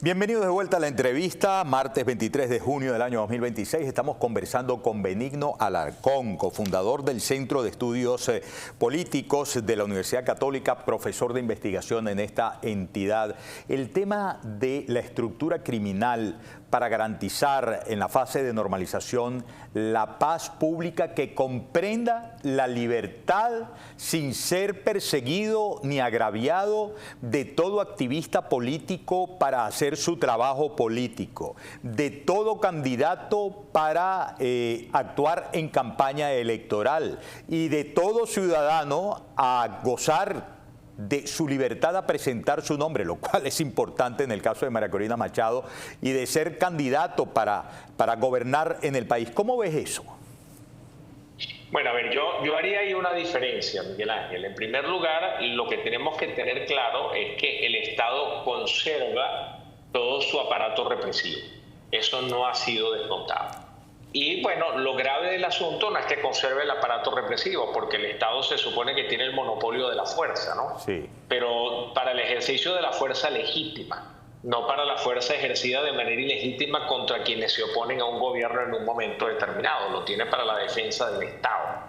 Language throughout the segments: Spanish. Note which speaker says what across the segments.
Speaker 1: Bienvenidos de vuelta a la entrevista. Martes 23 de junio del año 2026 estamos conversando con Benigno Alarcón, cofundador del Centro de Estudios Políticos de la Universidad Católica, profesor de investigación en esta entidad. El tema de la estructura criminal para garantizar en la fase de normalización la paz pública que comprenda la libertad sin ser perseguido ni agraviado de todo activista político para hacer su trabajo político, de todo candidato para actuar en campaña electoral y de todo ciudadano a gozar de su libertad a presentar su nombre, lo cual es importante en el caso de María Corina Machado, y de ser candidato para gobernar en el país. ¿Cómo ves eso?
Speaker 2: Bueno, a ver, yo haría ahí una diferencia, Miguel Ángel. En primer lugar, lo que tenemos que tener claro es que el Estado conserva todo su aparato represivo. Eso no ha sido desmontado. Y bueno, lo grave del asunto no es que conserve el aparato represivo, porque el Estado se supone que tiene el monopolio de la fuerza, ¿no?
Speaker 1: Sí.
Speaker 2: Pero para el ejercicio de la fuerza legítima, no para la fuerza ejercida de manera ilegítima contra quienes se oponen a un gobierno en un momento determinado. Lo tiene para la defensa del Estado.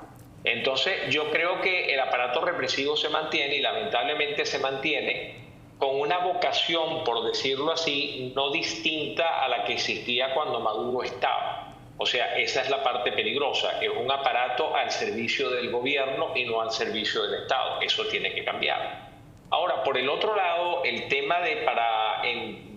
Speaker 2: Entonces, yo creo que el aparato represivo se mantiene y lamentablemente se mantiene con una vocación, por decirlo así, no distinta a la que existía cuando Maduro estaba. O sea, esa es la parte peligrosa. Es un aparato al servicio del gobierno y no al servicio del Estado. Eso tiene que cambiar. Ahora, por el otro lado, el tema de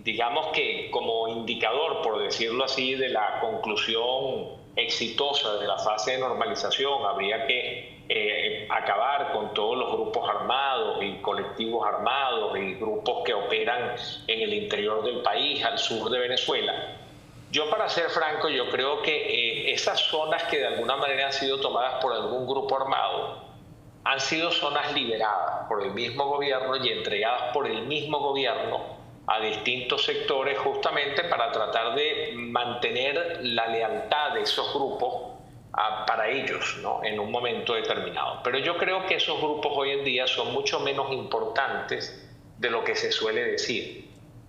Speaker 2: digamos que como indicador, por decirlo así, de la conclusión exitosa de la fase de normalización, habría que acabar con todos los grupos armados y colectivos armados y grupos que operan en el interior del país, al sur de Venezuela. Yo, para ser franco, yo creo que esas zonas que de alguna manera han sido tomadas por algún grupo armado han sido zonas liberadas por el mismo gobierno y entregadas por el mismo gobierno a distintos sectores, justamente para tratar de mantener la lealtad de esos grupos para ellos, ¿no?, en un momento determinado. Pero yo creo que esos grupos hoy en día son mucho menos importantes de lo que se suele decir.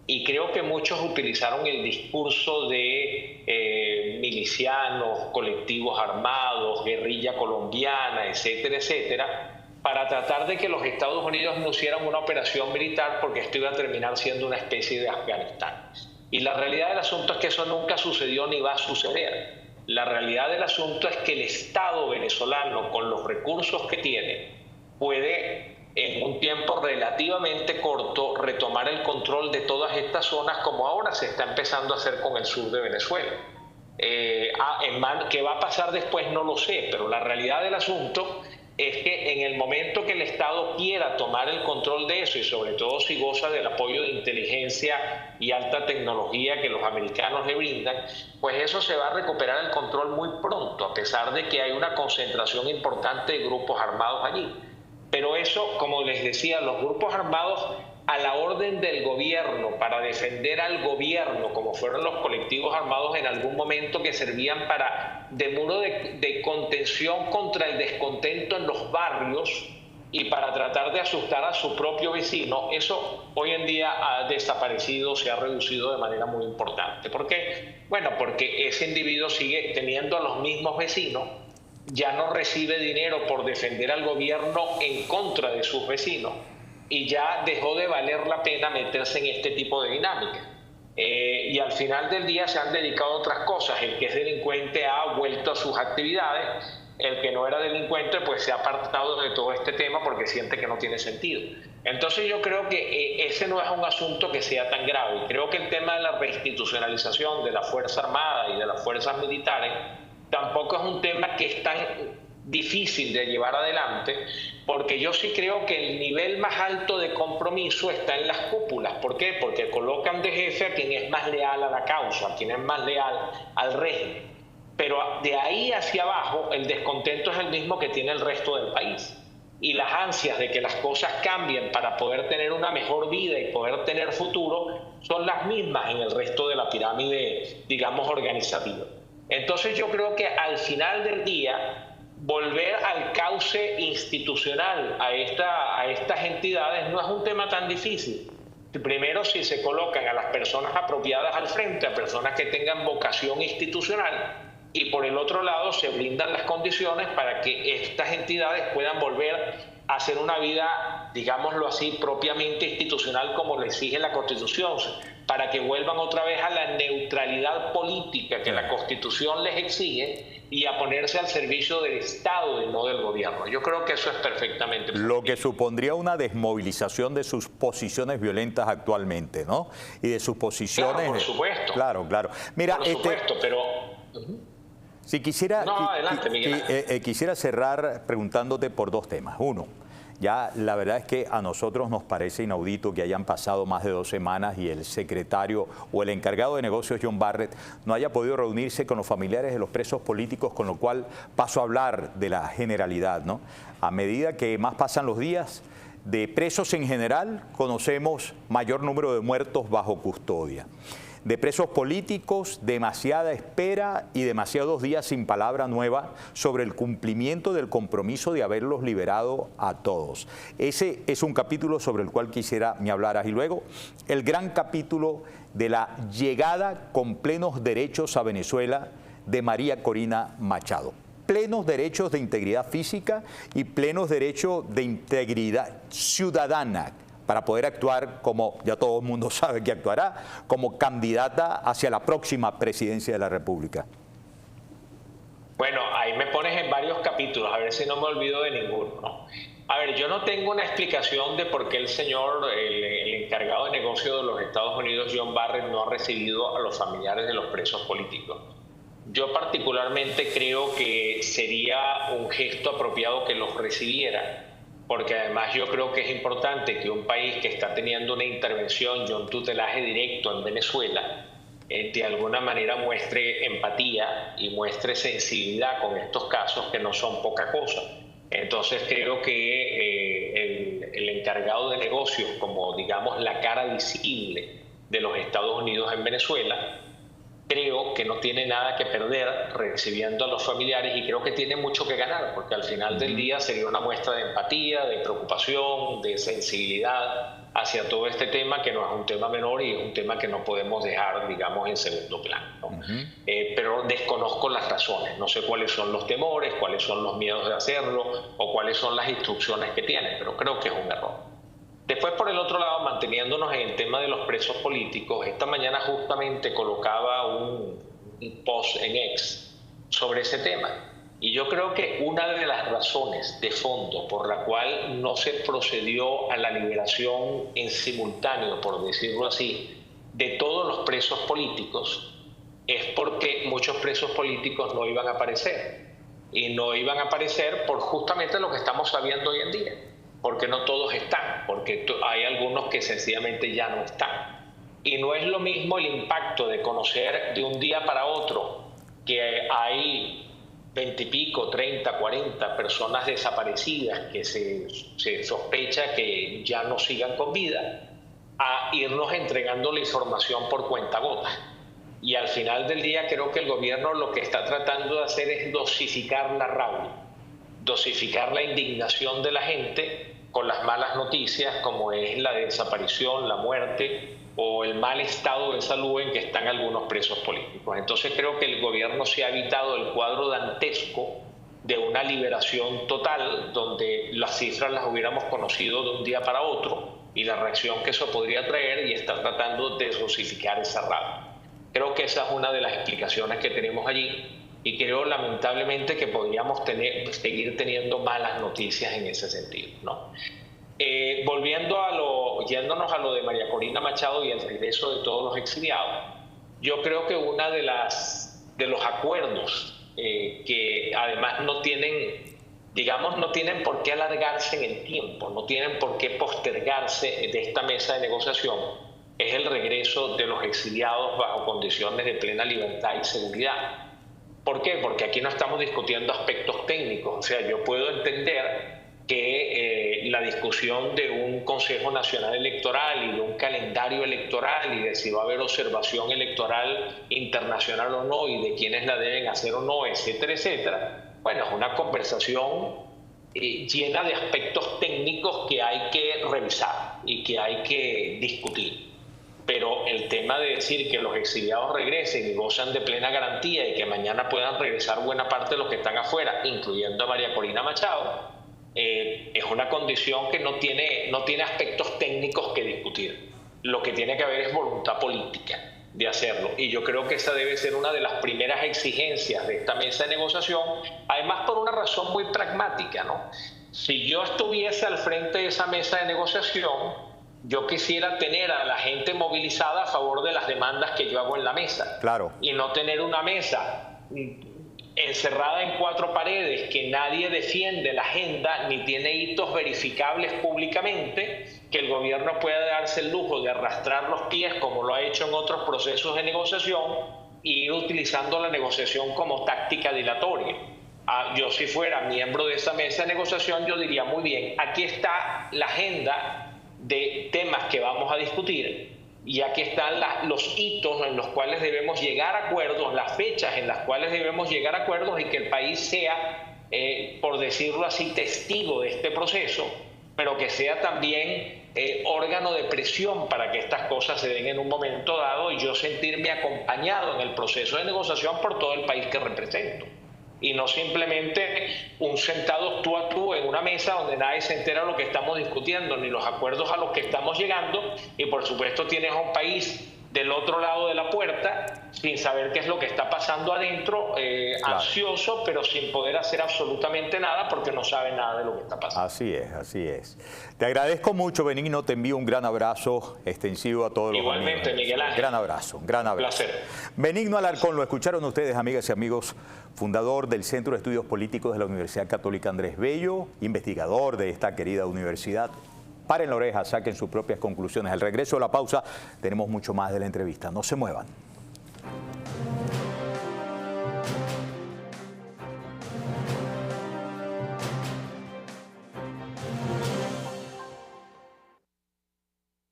Speaker 2: Y creo que muchos utilizaron el discurso de milicianos, colectivos armados, guerrilla colombiana, etcétera, etcétera, para tratar de que los Estados Unidos no hicieran una operación militar, porque esto iba a terminar siendo una especie de Afganistán. Y la realidad del asunto es que eso nunca sucedió ni va a suceder. La realidad del asunto es que el Estado venezolano, con los recursos que tiene, puede en un tiempo relativamente corto retomar el control de todas estas zonas, como ahora se está empezando a hacer con el sur de Venezuela. ¿Qué va a pasar después? No lo sé, pero la realidad del asunto es que en el momento que el Estado quiera tomar el control de eso, y sobre todo si goza del apoyo de inteligencia y alta tecnología que los americanos le brindan, pues eso se va a recuperar el control muy pronto, a pesar de que hay una concentración importante de grupos armados allí. Pero eso, como les decía, los grupos armados a la orden del gobierno, para defender al gobierno, como fueron los colectivos armados en algún momento, que servían de muro de contención contra el descontento en los barrios y para tratar de asustar a su propio vecino, eso hoy en día ha desaparecido, se ha reducido de manera muy importante. ¿Por qué? Bueno, porque ese individuo sigue teniendo a los mismos vecinos, ya no recibe dinero por defender al gobierno en contra de sus vecinos y ya dejó de valer la pena meterse en este tipo de dinámica. Y al final del día se han dedicado a otras cosas. El que es delincuente ha vuelto a sus actividades, el que no era delincuente pues se ha apartado de todo este tema porque siente que no tiene sentido. Entonces yo creo que ese no es un asunto que sea tan grave. Creo que el tema de la reinstitucionalización de la Fuerza Armada y de las fuerzas militares tampoco es un tema que es tan difícil de llevar adelante, porque yo sí creo que el nivel más alto de compromiso está en las cúpulas. ¿Por qué? Porque colocan de jefe a quien es más leal a la causa, a quien es más leal al régimen. Pero de ahí hacia abajo el descontento es el mismo que tiene el resto del país. Y las ansias de que las cosas cambien para poder tener una mejor vida y poder tener futuro son las mismas en el resto de la pirámide, digamos, organizativa. Entonces yo creo que al final del día volver al cauce institucional a estas entidades no es un tema tan difícil. Primero, si se colocan a las personas apropiadas al frente, a personas que tengan vocación institucional, y por el otro lado se brindan las condiciones para que estas entidades puedan volver a hacer una vida, digámoslo así, propiamente institucional como lo exige la Constitución, para que vuelvan otra vez a la neutralidad política que la Constitución les exige y a ponerse al servicio del Estado y no del gobierno. Yo creo que eso es perfectamente posible.
Speaker 1: Lo que supondría una desmovilización de sus posiciones violentas actualmente, ¿no? Y de sus posiciones...
Speaker 2: Claro, por supuesto.
Speaker 1: Claro, claro. Mira,
Speaker 2: por supuesto, pero...
Speaker 1: Si quisiera,
Speaker 2: no, adelante, Miguel.
Speaker 1: Quisiera cerrar preguntándote por dos temas. Uno, ya la verdad es que a nosotros nos parece inaudito que hayan pasado más de 2 semanas y el secretario o el encargado de negocios, John Barrett, no haya podido reunirse con los familiares de los presos políticos, con lo cual paso a hablar de la generalidad, ¿no? A medida que más pasan los días, de presos en general, conocemos mayor número de muertos bajo custodia. De presos políticos, demasiada espera y demasiados días sin palabra nueva sobre el cumplimiento del compromiso de haberlos liberado a todos. Ese es un capítulo sobre el cual quisiera me hablaras. Y luego, el gran capítulo de la llegada con plenos derechos a Venezuela de María Corina Machado. Plenos derechos de integridad física y plenos derechos de integridad ciudadana, para poder actuar, como ya todo el mundo sabe que actuará, como candidata hacia la próxima presidencia de la República.
Speaker 2: Bueno, ahí me pones en varios capítulos, a ver si no me olvido de ninguno, ¿no? A ver, yo no tengo una explicación de por qué el señor, el encargado de negocio de los Estados Unidos, John Barrett, no ha recibido a los familiares de los presos políticos. Yo particularmente creo que sería un gesto apropiado que los recibiera, porque además yo creo que es importante que un país que está teniendo una intervención y un tutelaje directo en Venezuela, de alguna manera muestre empatía y muestre sensibilidad con estos casos que no son poca cosa. Entonces creo que el encargado de negocios, como digamos la cara visible de los Estados Unidos en Venezuela, creo que no tiene nada que perder recibiendo a los familiares y creo que tiene mucho que ganar, porque al final del día sería una muestra de empatía, de preocupación, de sensibilidad hacia todo este tema, que no es un tema menor y es un tema que no podemos dejar, digamos, en segundo plano, ¿no? Pero desconozco las razones, no sé cuáles son los temores, cuáles son los miedos de hacerlo o cuáles son las instrucciones que tienen, pero creo que es un error. Después, por el otro lado, manteniéndonos en el tema de los presos políticos, esta mañana justamente colocaba un post en X sobre ese tema. Y yo creo que una de las razones de fondo por la cual no se procedió a la liberación en simultáneo, por decirlo así, de todos los presos políticos, es porque muchos presos políticos no iban a aparecer. Y no iban a aparecer por justamente lo que estamos sabiendo hoy en día. Porque no todos están, porque hay algunos que sencillamente ya no están. Y no es lo mismo el impacto de conocer de un día para otro que hay 20 y pico, 30, 40 personas desaparecidas que se sospecha que ya no sigan con vida, a irnos entregando la información por cuentagotas. Y al final del día creo que el gobierno lo que está tratando de hacer es dosificar la rabia, dosificar la indignación de la gente con las malas noticias como es la desaparición, la muerte o el mal estado de salud en que están algunos presos políticos. Entonces creo que el gobierno se ha evitado el cuadro dantesco de una liberación total donde las cifras las hubiéramos conocido de un día para otro y la reacción que eso podría traer, y está tratando de dosificar esa rabia. Creo que esa es una de las explicaciones que tenemos allí. Y creo lamentablemente que podríamos seguir teniendo malas noticias en ese sentido, ¿no? Yéndonos a lo de María Corina Machado y el regreso de todos los exiliados, yo creo que una de los acuerdos que además no tienen, digamos, no tienen por qué alargarse en el tiempo, no tienen por qué postergarse de esta mesa de negociación, es el regreso de los exiliados bajo condiciones de plena libertad y seguridad. ¿Por qué? Porque aquí no estamos discutiendo aspectos técnicos. O sea, yo puedo entender que la discusión de un Consejo Nacional Electoral y de un calendario electoral y de si va a haber observación electoral internacional o no y de quiénes la deben hacer o no, etcétera, etcétera. Bueno, es una conversación llena de aspectos técnicos que hay que revisar. y que hay que discutir. Pero el tema de decir que los exiliados regresen y gozan de plena garantía y que mañana puedan regresar buena parte de los que están afuera, incluyendo a María Corina Machado, es una condición que no tiene aspectos técnicos que discutir. Lo que tiene que haber es voluntad política de hacerlo. Y yo creo que esa debe ser una de las primeras exigencias de esta mesa de negociación, además por una razón muy pragmática, ¿no? Si yo estuviese al frente de esa mesa de negociación, yo quisiera tener a la gente movilizada a favor de las demandas que yo hago en la mesa.
Speaker 1: Claro.
Speaker 2: Y no tener una mesa encerrada en cuatro paredes que nadie defiende la agenda ni tiene hitos verificables públicamente, que el gobierno pueda darse el lujo de arrastrar los pies como lo ha hecho en otros procesos de negociación e ir utilizando la negociación como táctica dilatoria. Yo si fuera miembro de esa mesa de negociación, yo diría, muy bien, aquí está la agenda de temas que vamos a discutir y aquí están los hitos en los cuales debemos llegar a acuerdos, las fechas en las cuales debemos llegar a acuerdos y que el país sea, por decirlo así, testigo de este proceso, pero que sea también órgano de presión para que estas cosas se den en un momento dado y yo sentirme acompañado en el proceso de negociación por todo el país que represento. Y no simplemente un sentado tú a tú en una mesa donde nadie se entera de lo que estamos discutiendo, ni los acuerdos a los que estamos llegando, y por supuesto tienes a un país del otro lado de la puerta sin saber qué es lo que está pasando adentro, claro, ansioso, pero sin poder hacer absolutamente nada porque no sabe nada de lo que está pasando.
Speaker 1: Así es, así es. Te agradezco mucho, Benigno, te envío un gran abrazo extensivo a todos los amigos.
Speaker 2: Igualmente, Miguel Ángel.
Speaker 1: Gran abrazo, gran abrazo.
Speaker 2: Placer.
Speaker 1: Benigno Alarcón, lo escucharon ustedes, amigas y amigos, fundador del Centro de Estudios Políticos de la Universidad Católica Andrés Bello, investigador de esta querida universidad. Paren la oreja, saquen sus propias conclusiones. Al regreso de la pausa tenemos mucho más de la entrevista. No se muevan.